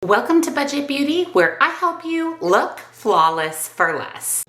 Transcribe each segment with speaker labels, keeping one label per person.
Speaker 1: Welcome to Budget Beauty, where I help you look flawless for less.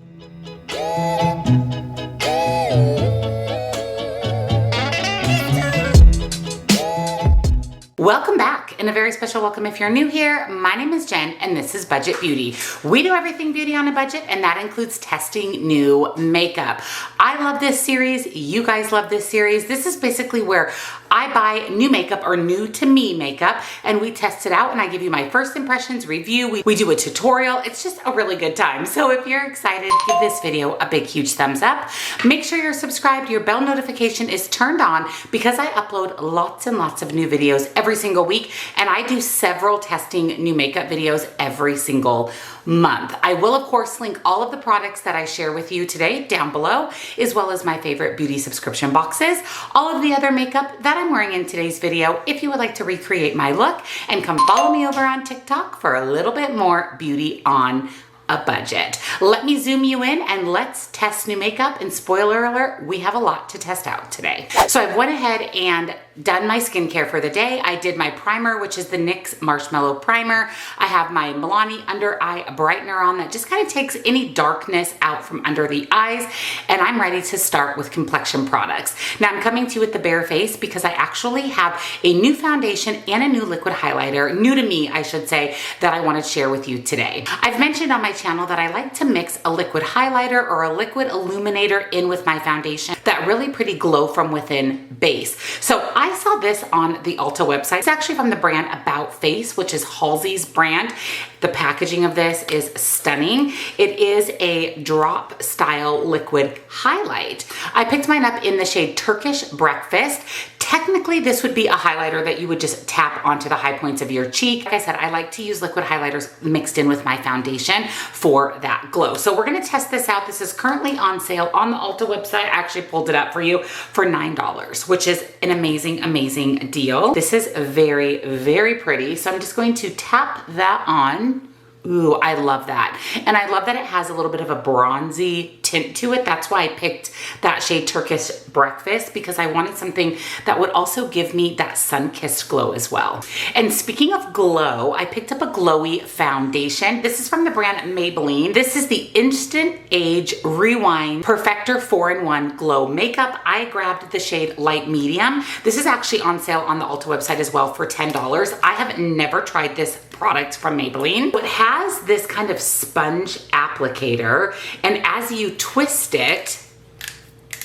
Speaker 1: Welcome back, and a very special welcome if you're new here. My name is Jen, and this is Budget Beauty. We do everything beauty on a budget, and that includes testing new makeup. I love this series. You guys love this series. This is basically where I buy new makeup or new to me makeup, and we test it out, and I give you my first impressions, review. We do a tutorial. It's just a really good time. So if you're excited, give this video a big, huge thumbs up. Make sure you're subscribed. Your bell notification is turned on because I upload lots and lots of new videos every single week, and I do several testing new makeup videos every single month. I will, of course, link all of the products that I share with you today down below, as well as my favorite beauty subscription boxes, all of the other makeup that I'm wearing in today's video, if you would like to recreate my look, and come follow me over on TikTok for a little bit more beauty on a budget. Let me zoom you in and let's test new makeup, and spoiler alert, we have a lot to test out today. So I went ahead and done my skincare for the day. I did my primer, which is the NYX Marshmallow Primer. I have my Milani Under Eye Brightener on that just kind of takes any darkness out from under the eyes, and I'm ready to start with complexion products. Now I'm coming to you with the bare face because I actually have a new foundation and a new liquid highlighter, new to me I should say, that I want to share with you today. I've mentioned on my channel that I like to mix a liquid highlighter or a liquid illuminator in with my foundation, that really pretty glow from within base. So I saw this on the Ulta website. It's actually from the brand About Face, which is Halsey's brand. The packaging of this is stunning. It is a drop style liquid highlight. I picked mine up in the shade Turkish Breakfast. Technically, this would be a highlighter that you would just tap onto the high points of your cheek. Like I said, I like to use liquid highlighters mixed in with my foundation for that glow. So we're gonna test this out. This is currently on sale on the Ulta website. I actually pulled it up for you for $9, which is an amazing, amazing deal. This is very, very pretty. So I'm just going to tap that on. Ooh, I love that. And I love that it has a little bit of a bronzy tint to it. That's why I picked that shade Turkish Breakfast, because I wanted something that would also give me that sun-kissed glow as well. And speaking of glow, I picked up a glowy foundation. This is from the brand Maybelline. This is the Instant Age Rewind Perfector 4-in-1 Glow Makeup. I grabbed the shade Light Medium. This is actually on sale on the Ulta website as well for $10. I have never tried this product from Maybelline. It has this kind of sponge applicator, and as you twist it,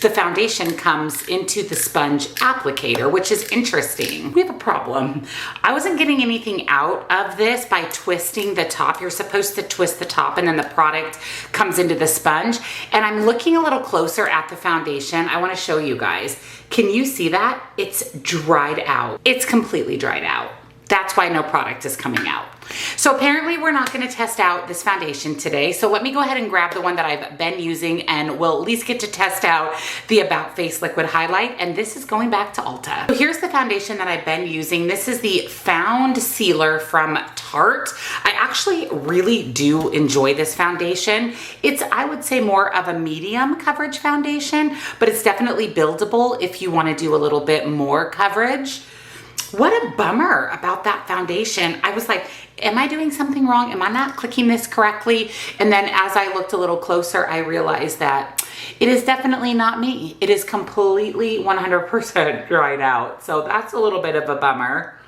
Speaker 1: the foundation comes into the sponge applicator, which is interesting. We have a problem. I wasn't getting anything out of this by twisting the top. You're supposed to twist the top and then the product comes into the sponge. And I'm looking a little closer at the foundation. I want to show you guys. Can you see that? It's dried out. It's completely dried out. That's why no product is coming out. So apparently we're not gonna test out this foundation today. So let me go ahead and grab the one that I've been using, and we'll at least get to test out the About Face Liquid Highlight. And this is going back to Ulta. So here's the foundation that I've been using. This is the Found Sealer from Tarte. I actually really do enjoy this foundation. It's, I would say, more of a medium coverage foundation, but it's definitely buildable if you wanna do a little bit more coverage. What a bummer about that foundation. I was like, am I doing something wrong? Am I not clicking this correctly? And then as I looked a little closer, I realized that it is definitely not me. It is completely 100% dried out. So that's a little bit of a bummer.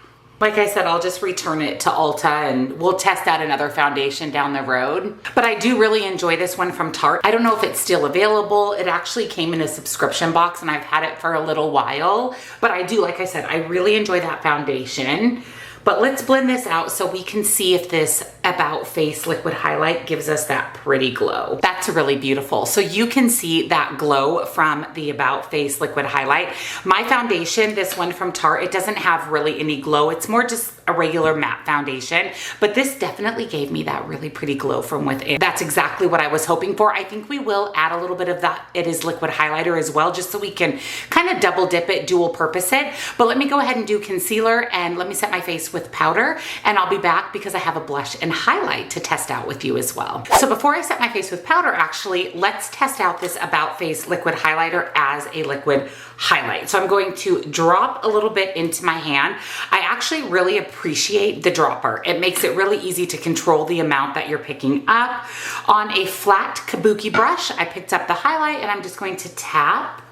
Speaker 1: Like I said, I'll just return it to Ulta and we'll test out another foundation down the road. But I do really enjoy this one from Tarte. I don't know if it's still available. It actually came in a subscription box and I've had it for a little while. But I do, like I said, I really enjoy that foundation. But let's blend this out so we can see if this About Face Liquid Highlight gives us that pretty glow. That's really beautiful. So you can see that glow from the About Face Liquid Highlight. My foundation, this one from Tarte, it doesn't have really any glow. It's more just a regular matte foundation, but this definitely gave me that really pretty glow from within. That's exactly what I was hoping for. I think we will add a little bit of that It Is liquid highlighter as well, just so we can kind of double dip it, dual purpose it. But let me go ahead and do concealer, and let me set my face with with powder, and I'll be back because I have a blush and highlight to test out with you as well. So before I set my face with powder, actually, let's test out this About Face liquid highlighter as a liquid highlight. So I'm going to drop a little bit into my hand. I actually really appreciate the dropper. It makes it really easy to control the amount that you're picking up. On a flat kabuki brush, I picked up the highlight and I'm just going to tap.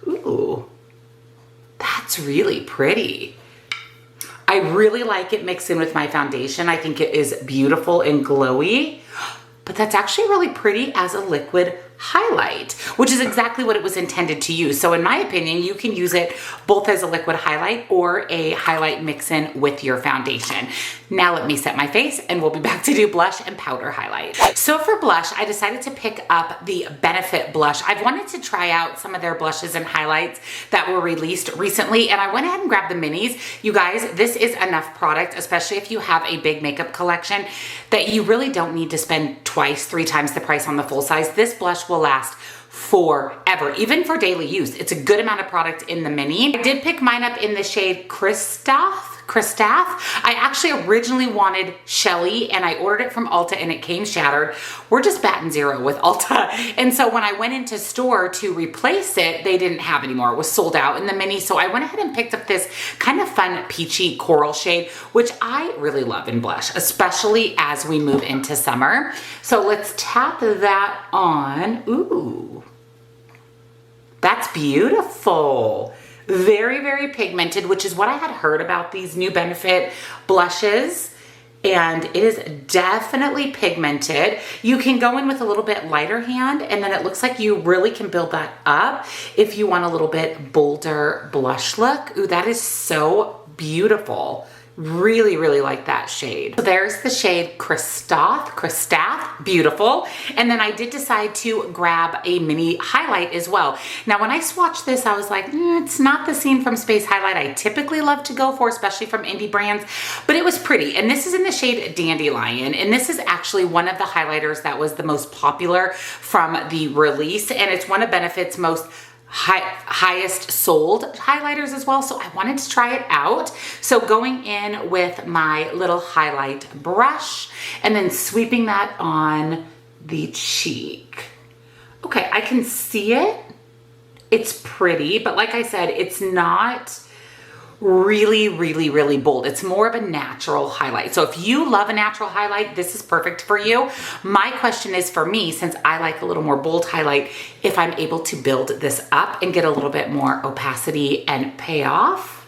Speaker 1: Ooh, that's really pretty. I really like it mixed in with my foundation. I think it is beautiful and glowy, but that's actually really pretty as a liquid highlight, which is exactly what it was intended to use. So in my opinion, you can use it both as a liquid highlight or a highlight mix-in with your foundation. Now let me set my face and we'll be back to do blush and powder highlight. So for blush, I decided to pick up the Benefit blush. I've wanted to try out some of their blushes and highlights that were released recently, and I went ahead and grabbed the minis. You guys, this is enough product, especially if you have a big makeup collection, that you really don't need to spend twice, 3 times the price on the full size. This blush will last forever, even for daily use. It's a good amount of product in the mini. I did pick mine up in the shade Kristaff. I actually originally wanted Shelly and I ordered it from Ulta and it came shattered. We're just batting zero with Ulta. And so when I went into store to replace it, they didn't have anymore. It was sold out in the mini. So I went ahead and picked up this kind of fun peachy coral shade, which I really love in blush, especially as we move into summer. So let's tap that on. Ooh, that's beautiful. Very, very pigmented, which is what I had heard about these new Benefit blushes. And it is definitely pigmented. You can go in with a little bit lighter hand, and then it looks like you really can build that up if you want a little bit bolder blush look. Ooh, that is so beautiful. Really, really like that shade. So there's the shade Kristaff, beautiful. And then I did decide to grab a mini highlight as well. Now, when I swatched this, I was like, it's not the Scene from Space highlight I typically love to go for, especially from indie brands, but it was pretty. And this is in the shade Dandelion. And this is actually one of the highlighters that was the most popular from the release. And it's one of Benefit's most highest sold highlighters as well, so I wanted to try it out. So going in with my little highlight brush and then sweeping that on the cheek. Okay, I can see it. It's pretty, but like I said, it's not really, really, really bold. It's more of a natural highlight. So if you love a natural highlight, this is perfect for you. My question is for me, since I like a little more bold highlight, if I'm able to build this up and get a little bit more opacity and payoff.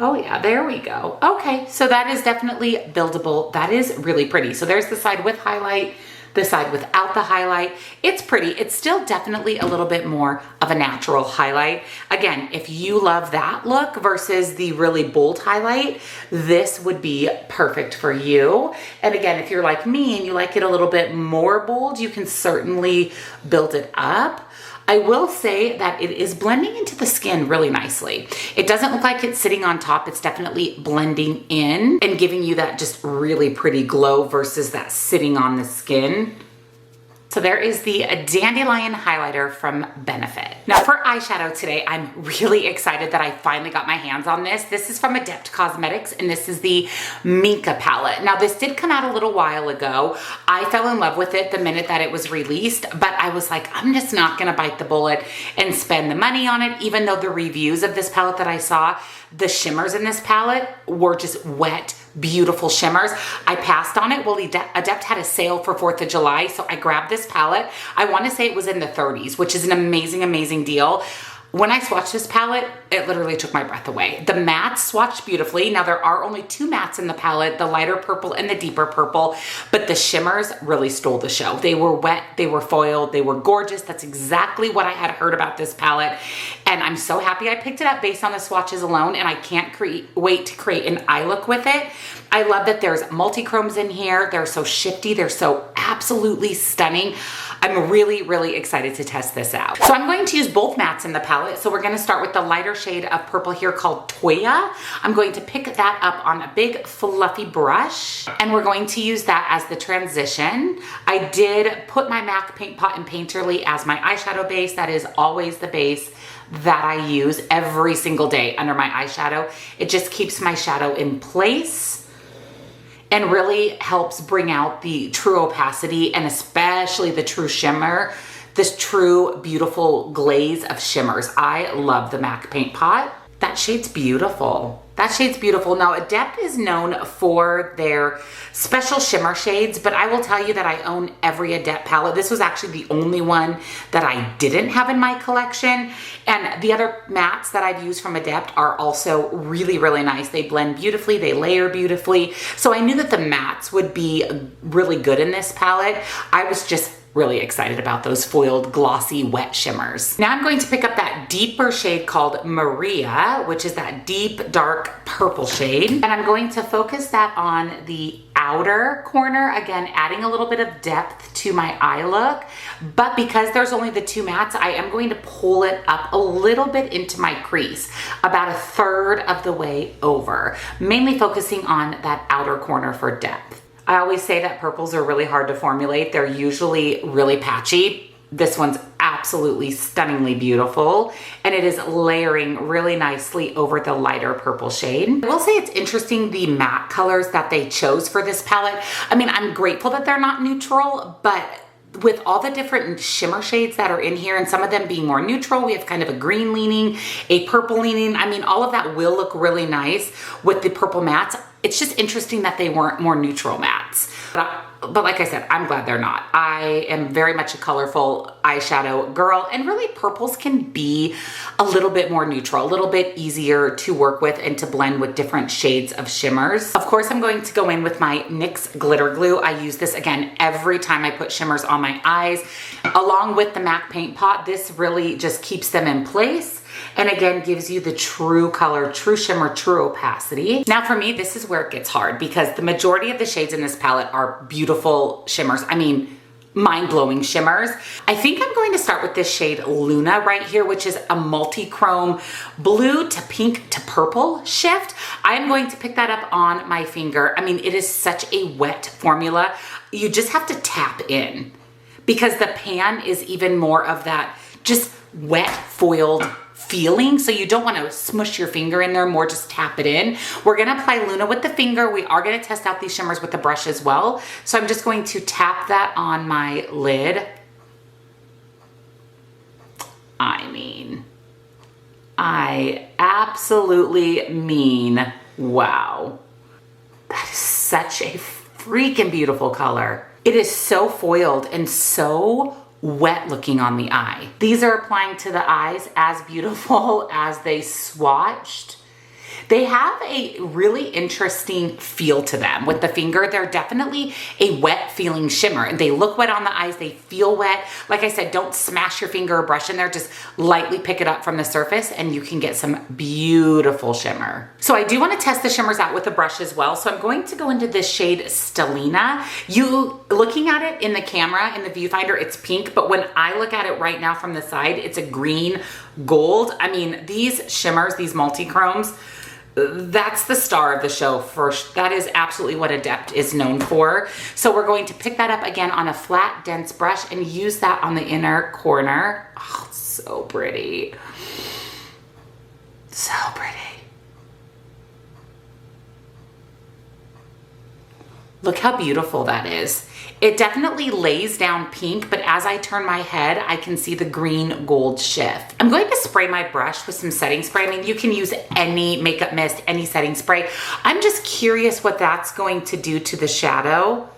Speaker 1: Oh yeah, there we go. Okay, so that is definitely buildable. That is really pretty. So there's the side with highlight, the side without the highlight. It's pretty. It's still definitely a little bit more of a natural highlight. Again, if you love that look versus the really bold highlight, this would be perfect for you. And again, if you're like me and you like it a little bit more bold, you can certainly build it up. I will say that it is blending into the skin really nicely. It doesn't look like it's sitting on top. It's definitely blending in and giving you that just really pretty glow versus that sitting on the skin. So there is the Dandelion highlighter from Benefit. Now for eyeshadow today, I'm really excited that I finally got my hands on this. This is from Adept Cosmetics, and this is the Minka palette. Now this did come out a little while ago. I fell in love with it the minute that it was released, but I was like, I'm just not gonna bite the bullet and spend the money on it, even though the reviews of this palette that I saw, the shimmers in this palette were just wet, beautiful shimmers. I passed on it. Well, Adept had a sale for 4th of July, so I grabbed this palette. I want to say it was in the 30s, which is an amazing, amazing deal. When I swatched this palette, it literally took my breath away. The mattes swatched beautifully. Now there are only 2 mattes in the palette, the lighter purple and the deeper purple, but the shimmers really stole the show. They were wet, they were foiled, they were gorgeous. That's exactly what I had heard about this palette. And I'm so happy I picked it up based on the swatches alone, and I can't wait to create an eye look with it. I love that there's multi-chromes in here. They're so shifty. They're so absolutely stunning. I'm really, really excited to test this out. So I'm going to use both mattes in the palette. So we're going to start with the lighter shade of purple here called Toya. I'm going to pick that up on a big fluffy brush, and we're going to use that as the transition. I did put my MAC Paint Pot and Painterly as my eyeshadow base. That is always the base that I use every single day under my eyeshadow. It just keeps my shadow in place and really helps bring out the true opacity and especially the true shimmer, this true beautiful glaze of shimmers. I love the MAC Paint Pot. That shade's beautiful. That shade's beautiful. Now, Adept is known for their special shimmer shades, but I will tell you that I own every Adept palette. This was actually the only one that I didn't have in my collection. And the other mattes that I've used from Adept are also really, really nice. They blend beautifully, they layer beautifully. So I knew that the mattes would be really good in this palette. I was just really excited about those foiled glossy wet shimmers. Now I'm going to pick up that deeper shade called Maria, which is that deep dark purple shade. And I'm going to focus that on the outer corner, again, adding a little bit of depth to my eye look. But because there's only the two mattes, I am going to pull it up a little bit into my crease, about a third of the way over, mainly focusing on that outer corner for depth. I always say that purples are really hard to formulate. They're usually really patchy. This one's absolutely stunningly beautiful, and it is layering really nicely over the lighter purple shade. I will say it's interesting the matte colors that they chose for this palette. I mean, I'm grateful that they're not neutral, but with all the different shimmer shades that are in here and some of them being more neutral, we have kind of a green leaning, a purple leaning. I mean, all of that will look really nice with the purple mattes. It's just interesting that they weren't more neutral mattes. But like I said, I'm glad they're not. I am very much a colorful eyeshadow girl, and really purples can be a little bit more neutral, a little bit easier to work with and to blend with different shades of shimmers. Of course, I'm going to go in with my NYX glitter glue. I use this again every time I put shimmers on my eyes. Along with the MAC Paint Pot, this really just keeps them in place. And again, gives you the true color, true shimmer, true opacity. Now for me, this is where it gets hard because the majority of the shades in this palette are beautiful shimmers. I mean, mind-blowing shimmers. I think I'm going to start with this shade Luna right here, which is a multi-chrome blue to pink to purple shift. I am going to pick that up on my finger. I mean, it is such a wet formula. You just have to tap in because the pan is even more of that just wet foiled feeling, so you don't want to smush your finger in there, more just tap it in. We're going to apply Luna with the finger. We are going to test out these shimmers with the brush as well. So I'm just going to tap that on my lid. I mean, I absolutely mean, wow. That is such a freaking beautiful color. It is so foiled and so wet looking on the eye. These are applying to the eyes as beautiful as they swatched. They have a really interesting feel to them. With the finger, they're definitely a wet feeling shimmer. They look wet on the eyes, they feel wet. Like I said, don't smash your finger or brush in there, just lightly pick it up from the surface and you can get some beautiful shimmer. So I do want to test the shimmers out with a brush as well. So I'm going to go into this shade Stellina. You looking at it in the camera, in the viewfinder, it's pink, but when I look at it right now from the side, it's a green gold. I mean, these shimmers, these multi-chromes, that's the star of the show first. That is absolutely what Adept is known for. So we're going to pick that up again on a flat, dense brush and use that on the inner corner. Oh, so pretty. So pretty. Look how beautiful that is. It definitely lays down pink, but as I turn my head, I can see the green gold shift. I'm going to spray my brush with some setting spray. I mean, you can use any makeup mist, any setting spray. I'm just curious what that's going to do to the shadow.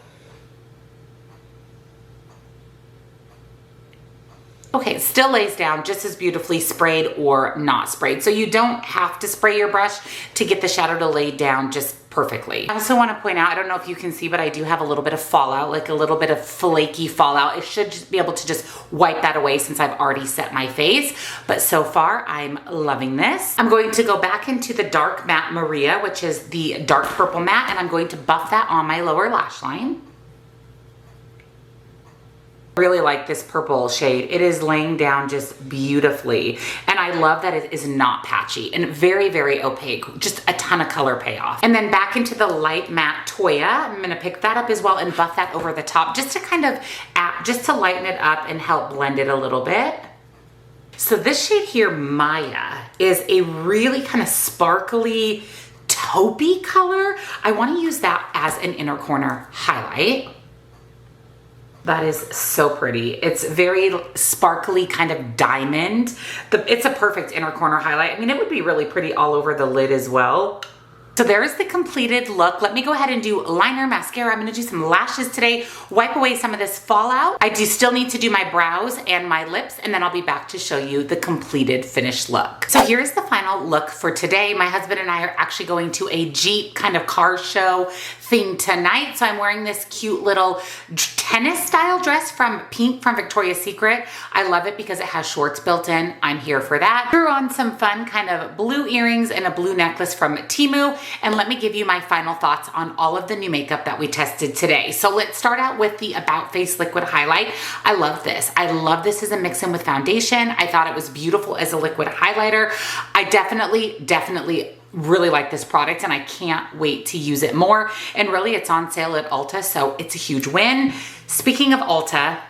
Speaker 1: Okay, it still lays down just as beautifully sprayed or not sprayed. So you don't have to spray your brush to get the shadow to lay down just perfectly. I also want to point out, I don't know if you can see, but I do have a little bit of fallout, like a little bit of flaky fallout. I should just be able to just wipe that away since I've already set my face. But so far, I'm loving this. I'm going to go back into the dark matte Maria, which is the dark purple matte, and I'm going to buff that on my lower lash line. Really like this purple shade. It is laying down just beautifully. And I love that it is not patchy and very, very opaque. Just a ton of color payoff. And then back into the light matte Toya. I'm gonna pick that up as well and buff that over the top just to kind of, just to lighten it up and help blend it a little bit. So this shade here, Maya, is a really kind of sparkly taupey color. I want to use that as an inner corner highlight. That is so pretty. It's very sparkly kind of diamond. It's a perfect inner corner highlight. I mean, it would be really pretty all over the lid as well. So there's the completed look. Let me go ahead and do liner, mascara. I'm gonna do some lashes today, wipe away some of this fallout. I do still need to do my brows and my lips, and then I'll be back to show you the completed finished look. So here's the final look for today. My husband and I are actually going to a Jeep kind of car show thing tonight. So I'm wearing this cute little tennis style dress from Pink from Victoria's Secret. I love it because it has shorts built in. I'm here for that. Threw on some fun kind of blue earrings and a blue necklace from Temu. And let me give you my final thoughts on all of the new makeup that we tested today. So let's start out with the About Face Liquid Highlight. I love this. I love this as a mix-in with foundation. I thought it was beautiful as a liquid highlighter. I definitely really like this product and I can't wait to use it more. And really it's on sale at Ulta, so it's a huge win. Speaking of Ulta,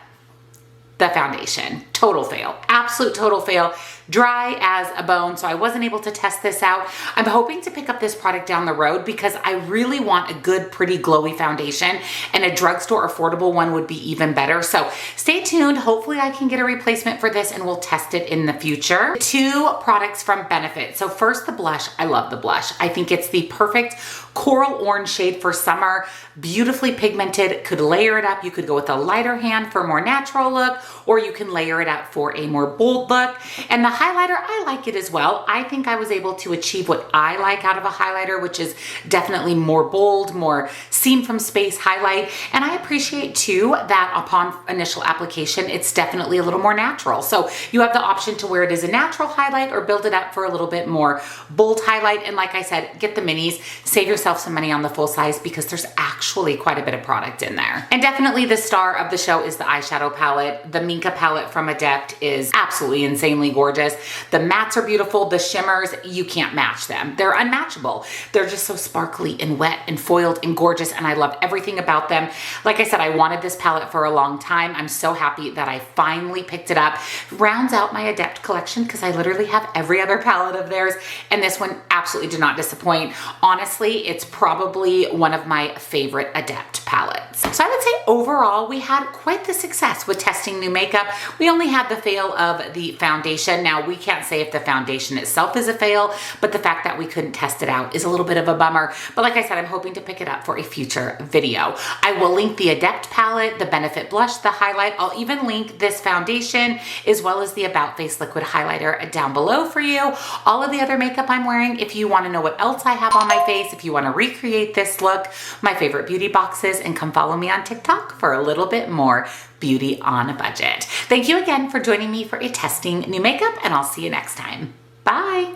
Speaker 1: the foundation, total fail, absolute total fail. Dry as a bone, so I wasn't able to test this out. I'm hoping to pick up this product down the road because I really want a good, pretty glowy foundation, and a drugstore affordable one would be even better. So stay tuned. Hopefully I can get a replacement for this and we'll test it in the future. 2 products from Benefit. So first, the blush. I love the blush. I think it's the perfect coral orange shade for summer. Beautifully pigmented, could layer it up. You could go with a lighter hand for a more natural look, or you can layer it up for a more bold look. And the highlighter, I like it as well. I think I was able to achieve what I like out of a highlighter, which is definitely more bold, more seen from space highlight. And I appreciate too that upon initial application, it's definitely a little more natural. So you have the option to wear it as a natural highlight or build it up for a little bit more bold highlight. And like I said, get the minis, save yourself some money on the full size because there's actually quite a bit of product in there. And definitely the star of the show is the eyeshadow palette. The Minka palette from Adept is absolutely insanely gorgeous. The mattes are beautiful. The shimmers, you can't match them. They're unmatchable. They're just so sparkly and wet and foiled and gorgeous, and I love everything about them. Like I said, I wanted this palette for a long time. I'm so happy that I finally picked it up. Rounds out my Adept collection because I literally have every other palette of theirs, and this one absolutely did not disappoint. Honestly, it's probably one of my favorite Adept palettes. So I would say overall, we had quite the success with testing new makeup. We only had the fail of the foundation. Now, we can't say if the foundation itself is a fail, but the fact that we couldn't test it out is a little bit of a bummer. But like I said, I'm hoping to pick it up for a future video. I will link the Adept palette, the Benefit blush, the highlight. I'll even link this foundation as well as the About Face liquid highlighter down below for you. All of the other makeup I'm wearing, if you want to know what else I have on my face, if you want to recreate this look, my favorite beauty boxes, and come follow me on TikTok for a little bit more beauty on a budget. Thank you again for joining me for a testing new makeup, and I'll see you next time. Bye.